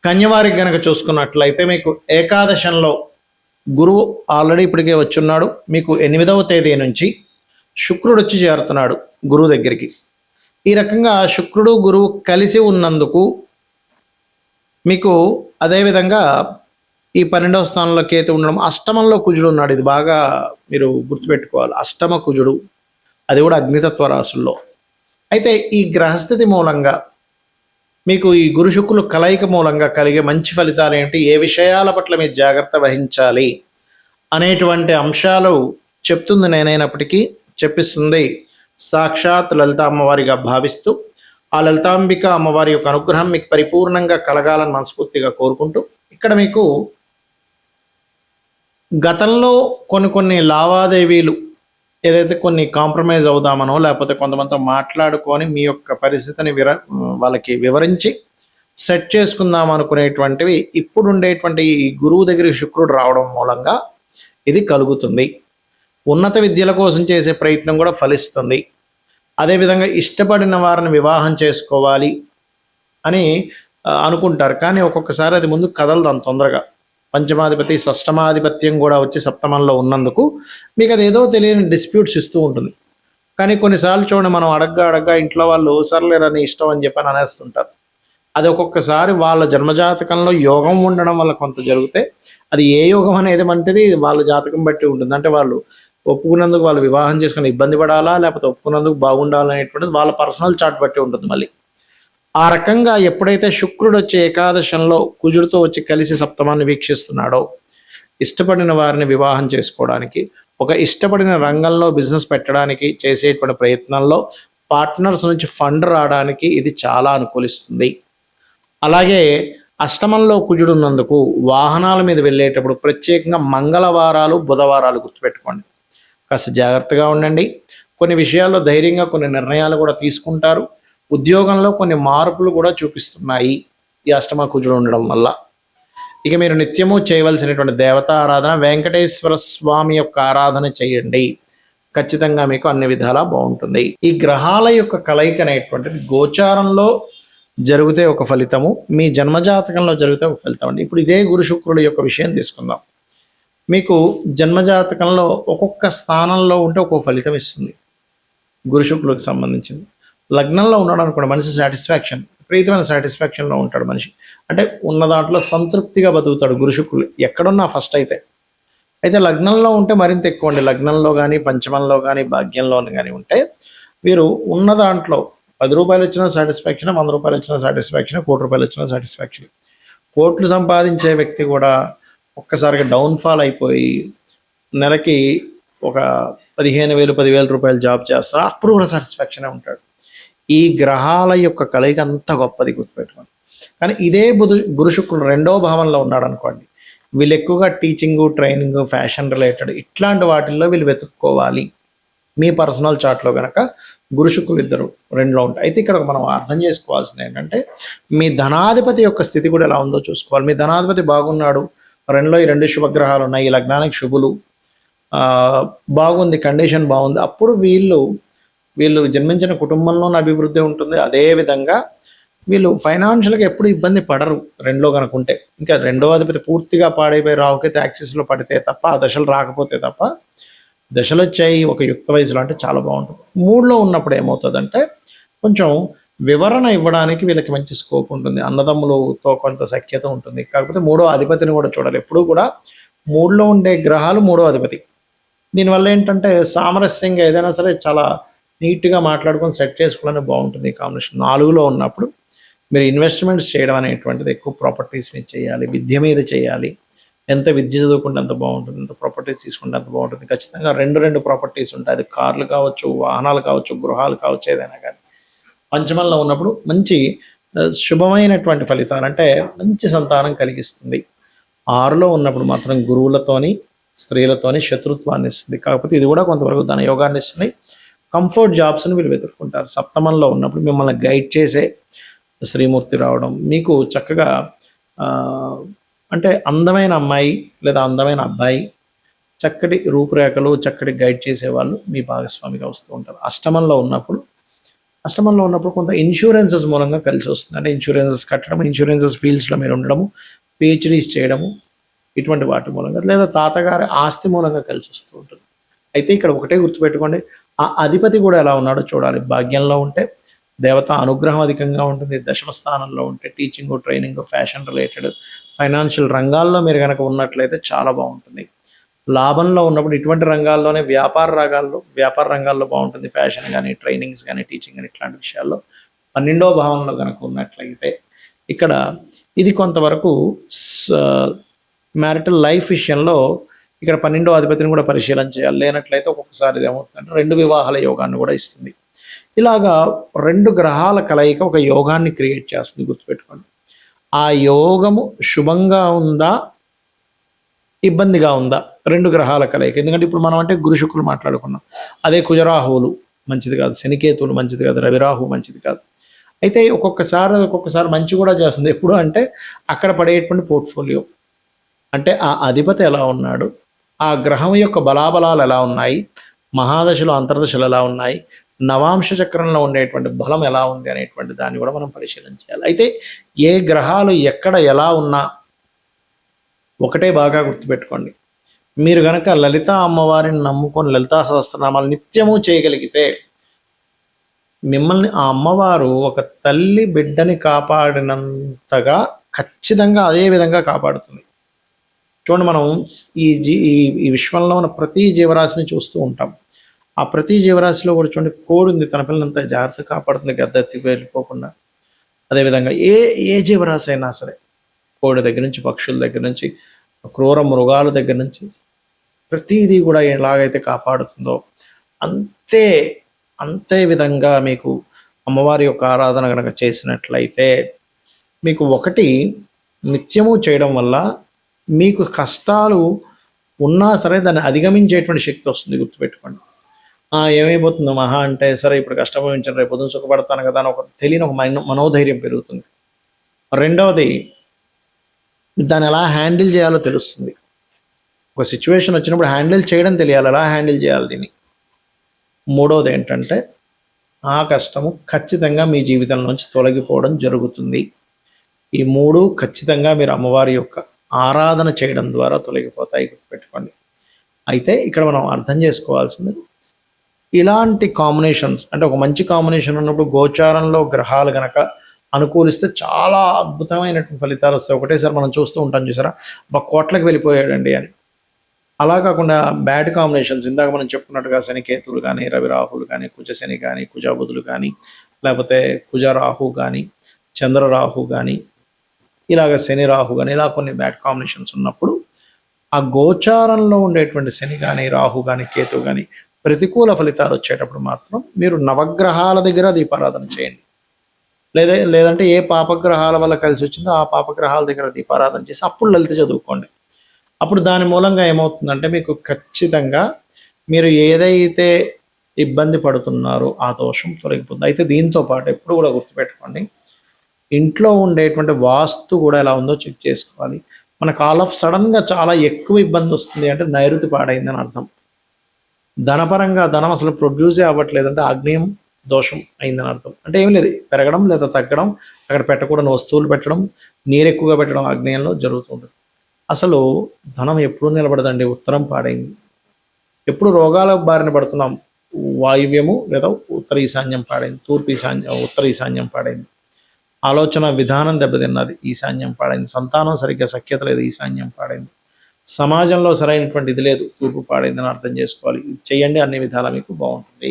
కన్యవారికి గనక చూసుకున్నట్లయితే మీకు ఏకాదశంలో గురువు ఆల్రెడీ ఇప్పటికే వచ్చున్నాడు. మీకు 8వ తేదీ నుంచి శుక్రుడు వచ్చి చేరుతున్నాడు గురువు దగ్గరికి. ఈ రకంగా శుక్రుడు గురువు కలిసి ఉన్నందుకు మీకు అదేవిధంగా ఈ 12వ స్థానంలో కేతు ఉండడం, అష్టమంలో కుజుడు ఉన్నాడు. ఇది బాగా మీరు గుర్తుపెట్టుకోవాలి. అష్టమ కుజుడు, అది కూడా అగ్నితత్వ రాశుల్లో. అయితే ఈ గ్రహస్థితి మూలంగా మీకు ఈ గురు శుక్రులు కలయిక మూలంగా కలిగే మంచి ఫలితాలు ఏమిటి, ఏ విషయాల పట్ల మీరు జాగ్రత్త వహించాలి అనేటువంటి అంశాలు చెప్తుంది నేనైనప్పటికీ చెప్పిస్తుంది సాక్షాత్ లలిత అమ్మవారిగా భావిస్తూ, ఆ లలితాంబిక అమ్మవారి యొక్క అనుగ్రహం మీకు పరిపూర్ణంగా కలగాలని మనస్ఫూర్తిగా కోరుకుంటూ, ఇక్కడ మీకు గతంలో కొన్ని లావాదేవీలు ఏదైతే కొన్ని కాంప్రమైజ్ అవుదామనో లేకపోతే కొంతమందితో మాట్లాడుకొని మీ యొక్క పరిస్థితిని వాళ్ళకి వివరించి సెట్ చేసుకుందాం అనుకునేటువంటివి ఇప్పుడు ఉండేటువంటి ఈ గురువు దగ్గరికి శుక్రుడు రావడం మూలంగా ఇది కలుగుతుంది. ఉన్నత విద్యల కోసం చేసే ప్రయత్నం కూడా ఫలిస్తుంది. అదేవిధంగా ఇష్టపడిన వారిని వివాహం చేసుకోవాలి అని అనుకుంటారు, కానీ ఒక్కొక్కసారి అది ముందు కదలదు అంత తొందరగా. పంచమాధిపతి షష్టమాధిపత్యం కూడా వచ్చి సప్తమంలో ఉన్నందుకు మీకు అది ఏదో తెలియని డిస్ప్యూట్స్ ఇస్తూ ఉంటుంది. కానీ కొన్నిసార్లు చూడండి, మనం అడగ్గా ఇంట్లో వాళ్ళు సర్లేరని ఇష్టం అని చెప్పని అనేస్తుంటారు. అది ఒక్కొక్కసారి వాళ్ళ జన్మజాతకంలో యోగం ఉండడం వల్ల కొంత జరిగితే, అది ఏ యోగం అనేది వంటిది వాళ్ళ జాతకం బట్టి ఉంటుంది. అంటే వాళ్ళు ఒప్పుకున్నందుకు వాళ్ళు వివాహం చేసుకుని ఇబ్బంది పడాలా లేకపోతే ఒప్పుకున్నందుకు బాగుండాలనేటువంటిది వాళ్ళ పర్సనల్ చార్ట్ బట్టి ఉంటుంది. మళ్ళీ ఆ రకంగా ఎప్పుడైతే శుక్రుడు వచ్చే ఏకాదశంలో కుజుడితో వచ్చి కలిసి సప్తమాన్ని వీక్షిస్తున్నాడో, ఇష్టపడిన వారిని వివాహం చేసుకోవడానికి, ఒక ఇష్టపడిన రంగంలో బిజినెస్ పెట్టడానికి చేసేటువంటి ప్రయత్నంలో పార్ట్నర్స్ నుంచి ఫండ్ రావడానికి ఇది చాలా అనుకూలిస్తుంది. అలాగే అష్టమంలో కుజుడు ఉన్నందుకు వాహనాల మీద వెళ్ళేటప్పుడు ప్రత్యేకంగా మంగళవారాలు బుధవారాలు గుర్తుపెట్టుకోండి, కాస్త జాగ్రత్తగా ఉండండి. కొన్ని విషయాల్లో ధైర్యంగా కొన్ని నిర్ణయాలు కూడా తీసుకుంటారు. ఉద్యోగంలో కొన్ని మార్పులు కూడా చూపిస్తున్నాయి ఈ అష్టమ కుజుడు ఉండడం వల్ల. ఇక మీరు నిత్యము చేయవలసినటువంటి దేవతా ఆరాధన, వెంకటేశ్వర స్వామి యొక్క ఆరాధన చేయండి. ఖచ్చితంగా మీకు అన్ని విధాలా బాగుంటుంది. ఈ గ్రహాల యొక్క కలయిక అనేటువంటిది గోచారంలో జరిగితే ఒక ఫలితము, మీ జన్మజాతకంలో జరిగితే ఒక ఫలితం అండి. ఇప్పుడు ఇదే గురు శుక్రుడు యొక్క విషయం తీసుకుందాం. మీకు జన్మజాతకంలో ఒక్కొక్క స్థానంలో ఉంటే ఒక్కొక్క ఫలితం ఇస్తుంది గురు శుక్రుడికి సంబంధించింది. లగ్నంలో ఉన్నాడు అనుకోండి, మనిషి సాటిస్ఫాక్షన్, విపరీతమైన సాటిస్ఫాక్షన్లో ఉంటాడు మనిషి. అంటే ఉన్న దాంట్లో సంతృప్తిగా బతుకుతాడు గురు శుక్రుడు ఎక్కడున్నా ఫస్ట్ అయితే లగ్నంలో ఉంటే మరింత ఎక్కువ అండి. లగ్నంలో కానీ పంచమంలో కానీ భాగ్యంలో కానీ ఉంటే వీరు ఉన్న దాంట్లో 10 రూపాయలు వచ్చిన సాటిస్ఫాక్షన్, 100 రూపాయలు వచ్చిన సాటిస్ఫాక్షన్, 1 కోటి రూపాయలు వచ్చిన సాటిస్ఫాక్షన్. కోట్లు సంపాదించే వ్యక్తి కూడా ఒక్కసారిగా డౌన్ఫాల్ అయిపోయి నెలకి ఒక 15,000 10,000 రూపాయలు జాబ్ చేస్తారు, అప్పుడు కూడా సాటిస్ఫాక్షనే ఉంటాడు. ఈ గ్రహాల యొక్క కలయిక అంత గొప్పది, గుర్తుపెట్టుకోండి. కానీ ఇదే గురు శుక్రుడు 2వ భావంలో ఉన్నాడు అనుకోండి, వీళ్ళు ఎక్కువగా టీచింగు, ట్రైనింగ్, ఫ్యాషన్ రిలేటెడ్ ఇట్లాంటి వాటిల్లో వీళ్ళు వెతుక్కోవాలి. మీ పర్సనల్ చార్ట్లో కనుక గురు శుక్రులు ఇద్దరు 2లో ఉంటాయి. అయితే ఇక్కడ మనం అర్థం చేసుకోవాల్సింది ఏంటంటే, మీ ధనాధిపతి యొక్క స్థితి కూడా ఎలా ఉందో చూసుకోవాలి. మీ ధనాధిపతి బాగున్నాడు, 2లో ఈ 2 శుభగ్రహాలు ఉన్నాయి, ఈ లగ్నానికి శుభులు, బాగుంది, కండిషన్ బాగుంది, అప్పుడు వీళ్ళు జన్మించిన కుటుంబంలోనే అభివృద్ధి ఉంటుంది. అదేవిధంగా వీళ్ళు ఫైనాన్షియల్గా ఎప్పుడు ఇబ్బంది పడరు 2లో కనుక ఉంటే. ఇంకా 2వ అధిపతి పూర్తిగా పాడైపోయి రావుకైతే యాక్సిస్లో పడితే తప్ప, ఆ దశలు రాకపోతే తప్ప, దశలు వచ్చాయి ఒక యుక్త వయసులో అంటే చాలా బాగుంటుంది. 3లో ఉన్నప్పుడు ఏమవుతుందంటే కొంచెం వివరణ ఇవ్వడానికి వీళ్ళకి మంచి స్కోప్ ఉంటుంది, అన్నదమ్ములతో కొంత సఖ్యత ఉంటుంది. కాకపోతే 3వ అధిపతిని కూడా చూడాలి. ఎప్పుడు కూడా 3లో ఉండే గ్రహాలు 3వ అధిపతి. దీనివల్ల ఏంటంటే సామరస్యంగా ఏదైనా సరే చాలా నీట్గా మాట్లాడుకొని సెట్ చేసుకోవడానికి బాగుంటుంది ఈ కాంబినేషన్. 4లో ఉన్నప్పుడు మీరు ఇన్వెస్ట్మెంట్స్ చేయడం అనేటువంటిది ఎక్కువ ప్రాపర్టీస్ మీద చేయాలి, విద్య మీద చేయాలి. ఎంత విద్య చదువుకుంటే అంత బాగుంటుంది, ఎంత ప్రాపర్టీస్ తీసుకుంటే అంత బాగుంటుంది. ఖచ్చితంగా 2 ప్రాపర్టీస్ ఉంటాయి, అది కార్లు కావచ్చు, వాహనాలు కావచ్చు, గృహాలు కావచ్చు, ఏదైనా కానీ. పంచమంలో ఉన్నప్పుడు మంచి శుభమైనటువంటి ఫలితాలు, అంటే మంచి సంతానం కలిగిస్తుంది. 6లో ఉన్నప్పుడు మాత్రం గురువులతోని స్త్రీలతోని శత్రుత్వాన్ని ఇస్తుంది. కాకపోతే ఇది కూడా కొంతవరకు ధన యోగాన్ని ఇస్తుంది. కంఫర్ట్ జాబ్స్ని వీళ్ళు వెతుక్కుంటారు. సప్తమంలో ఉన్నప్పుడు మిమ్మల్ని గైడ్ చేసే శ్రీమూర్తి రావడం, మీకు చక్కగా అంటే అందమైన అమ్మాయి లేదా అందమైన అబ్బాయి, చక్కటి రూపురేఖలు, చక్కటి గైడ్ చేసేవాళ్ళు మీ భాగస్వామిగా వస్తూ ఉంటారు. అష్టమంలో ఉన్నప్పుడు అష్టమంలో ఉన్నప్పుడు కొంత ఇన్సూరెన్సెస్ మూలంగా కలిసి వస్తుంది. అంటే ఇన్సూరెన్సెస్ కట్టడం, ఇన్సూరెన్సెస్ ఫీల్డ్స్లో మీరు ఉండడము, పిహెచ్డీస్ చేయడము, ఇటువంటి వాటి మూలంగా, లేదా తాతగారి ఆస్తి మూలంగా కలిసి వస్తూ ఉంటుంది. అయితే ఇక్కడ ఒకటే గుర్తుపెట్టుకోండి, ఆ అధిపతి కూడా ఎలా ఉన్నాడో చూడాలి. భాగ్యంలో ఉంటే దేవత అనుగ్రహం అధికంగా ఉంటుంది. దశమ స్థానంలో ఉంటే teaching, training, fashion related, financial రంగాల్లో మీరు కనుక ఉన్నట్లయితే చాలా బాగుంటుంది. లాభంలో ఉన్నప్పుడు ఇటువంటి రంగాల్లోనే వ్యాపార రంగాల్లో బాగుంటుంది. ఫ్యాషన్ కానీ, ట్రైనింగ్స్ కానీ, టీచింగ్ కానీ, ఇట్లాంటి విషయాల్లో 12వ భావంలో కనుక ఉన్నట్లయితే ఇక్కడ ఇది కొంతవరకు మ్యారిటల్ లైఫ్ విషయంలో ఇక్కడ 12వ అధిపతిని కూడా పరిశీలన చేయాలి. లేనట్లయితే ఒక్కొక్కసారి ఇది ఏమవుతుందంటే 2 వివాహాల యోగాన్ని కూడా ఇస్తుంది. ఇలాగా 2 గ్రహాల కలయిక ఒక యోగాన్ని క్రియేట్ చేస్తుంది, గుర్తుపెట్టుకోండి. ఆ యోగము శుభంగా ఉందా, ఇబ్బందిగా ఉందా, 2 గ్రహాల కలయిక. ఎందుకంటే ఇప్పుడు మనం అంటే గురు శుక్రులు మాట్లాడుకున్నాం. అదే కుజరాహువులు మంచిది కాదు, శనికేతువులు మంచిది కాదు, రవిరాహు మంచిది కాదు. అయితే ఒక్కొక్కసారి మంచి కూడా చేస్తుంది. ఎప్పుడు అంటే అక్కడ పడేటువంటి పోర్ట్ఫోలియో, అంటే ఆ అధిపతి ఎలా ఉన్నాడు, ఆ గ్రహం యొక్క బలాబలాలు ఎలా ఉన్నాయి, మహాదశలు అంతర్దశలు ఎలా ఉన్నాయి, నవాంశ చక్రంలో ఉండేటువంటి బలం ఎలా ఉంది అనేటువంటి దాన్ని కూడా మనం పరిశీలన చేయాలి. అయితే ఏ గ్రహాలు ఎక్కడ ఎలా ఉన్నా ఒకటే బాగా గుర్తుపెట్టుకోండి, మీరు కనుక లలిత అమ్మవారిని నమ్ముకొని లలితా సహస్రనామాలు నిత్యము చేయగలిగితే మిమ్మల్ని ఆ అమ్మవారు ఒక తల్లి బిడ్డని కాపాడినంతగా ఖచ్చితంగా అదే విధంగా కాపాడుతుంది. చూడండి, మనం ఈ విశ్వంలో ఉన్న ప్రతి జీవరాశిని చూస్తూ ఉంటాం. ఆ ప్రతి జీవరాశిలో కూడా చూడండి, కోడి ఉంది, తన పిల్లలంతా జాగ్రత్తగా కాపాడుతుంది, గద్దెత్తి వెళ్ళిపోకుండా. అదేవిధంగా ఏ జీవరాశి అయినా సరే, కోడి దగ్గర నుంచి, పక్షుల దగ్గర నుంచి, క్రూర మృగాల దగ్గర నుంచి, ప్రతిదీ కూడా ఎలాగైతే కాపాడుతుందో అంతే విధంగా మీకు అమ్మవారి యొక్క ఆరాధన కనుక చేసినట్లయితే మీకు ఒకటి నిత్యము చేయడం వల్ల మీకు కష్టాలు ఉన్నా సరే దాన్ని అధిగమించేటువంటి శక్తి వస్తుంది, గుర్తుపెట్టుకోండి. ఏమైపోతుందో మహా అంటే సరే ఇప్పుడు కష్టపడించాను, రేపు పొద్దున సుఖపడతాను కదా అని ఒక తెలియని ఒక మనోధైర్యం పెరుగుతుంది. రెండవది, దాన్ని ఎలా హ్యాండిల్ చేయాలో తెలుస్తుంది. ఒక సిచ్యువేషన్ వచ్చినప్పుడు హ్యాండిల్ చేయడం తెలియాలి, ఎలా హ్యాండిల్ చేయాలి దీన్ని. మూడవది ఏంటంటే ఆ కష్టము ఖచ్చితంగా మీ జీవితంలోంచి తొలగిపోవడం జరుగుతుంది. ఈ 3 ఖచ్చితంగా మీరు అమ్మవారి యొక్క ఆరాధన చేయడం ద్వారా తొలగిపోతాయి, గుర్తుపెట్టుకోండి. అయితే ఇక్కడ మనం అర్థం చేసుకోవాల్సింది, ఇలాంటి కాంబినేషన్స్ అంటే ఒక మంచి కాంబినేషన్ ఉన్నప్పుడు గోచారంలో గ్రహాలు గనక అనుకూలిస్తే చాలా అద్భుతమైనటువంటి ఫలితాలు వస్తాయి. ఒకటేసారి మనం చూస్తూ ఉంటాం, చూసారా, కోట్లకు వెళ్ళిపోయాడండి అని. అలా కాకుండా బ్యాడ్ కాంబినేషన్స్, ఇందాక మనం చెప్పుకున్నట్టుగా శనికేతువులు కానీ, రవిరాహులు కానీ, కుజశని కానీ, కుజబుధులు కానీ, లేకపోతే కుజరాహు కానీ, చంద్రరాహు కానీ, ఇలాగ శని రాహు కానీ, ఇలా కొన్ని బ్యాడ్ కాంబినేషన్స్ ఉన్నప్పుడు ఆ గోచారంలో ఉండేటువంటి శని కానీ, రాహు కానీ, కేతు కానీ ప్రతికూల ఫలితాలు వచ్చేటప్పుడు మాత్రం మీరు నవగ్రహాల దగ్గర దీపారాధన చేయండి. లేదంటే ఏ పాపగ్రహాల వల్ల కలిసి వచ్చిందో ఆ పాపగ్రహాల దగ్గర దీపారాధన చేసి అప్పుడు లలిత చదువుకోండి. అప్పుడు దాని మూలంగా ఏమవుతుందంటే మీకు ఖచ్చితంగా మీరు ఏదైతే ఇబ్బంది పడుతున్నారో ఆ దోషం తొలగిపోతుంది. అయితే దీంతో పాటు ఎప్పుడు కూడా గుర్తుపెట్టుకోండి, ఇంట్లో ఉండేటువంటి వాస్తు కూడా ఎలా ఉందో చెక్ చేసుకోవాలి. మనకు ఆల్ ఆఫ్ సడన్గా చాలా ఎక్కువ ఇబ్బంది వస్తుంది అంటే నైరుతి పాడైందని అర్థం. ధనపరంగా ధనం అసలు ప్రొడ్యూసే అవ్వట్లేదు అంటే ఆగ్నేయం దోషం అయిందని అర్థం. అంటే ఏం లేదు, పెరగడం లేదా తగ్గడం, అక్కడ పెట్టకూడని వస్తువులు పెట్టడం, నీరు ఎక్కువగా పెట్టడం ఆగ్నేయంలో జరుగుతుంటుంది. అసలు ధనం ఎప్పుడూ నిలబడదండి, ఉత్తరం పాడైంది. ఎప్పుడు రోగాల బారిన పడుతున్నాం, వాయువ్యము లేదా ఉత్తర ఈశాన్యం పాడైంది, ఉత్తర ఈశాన్యం పాడైంది. ఆలోచన విధానం దెబ్బతిన్నది, ఈశాన్యం పాడైంది. సంతానం సరిగ్గా సఖ్యత లేదు, ఈశాన్యం పాడైంది. సమాజంలో సరైనటువంటి ఇది లేదు, తూర్పు పాడైందని అర్థం చేసుకోవాలి. ఇది చేయండి, అన్ని విధాలా మీకు బాగుంటుంది.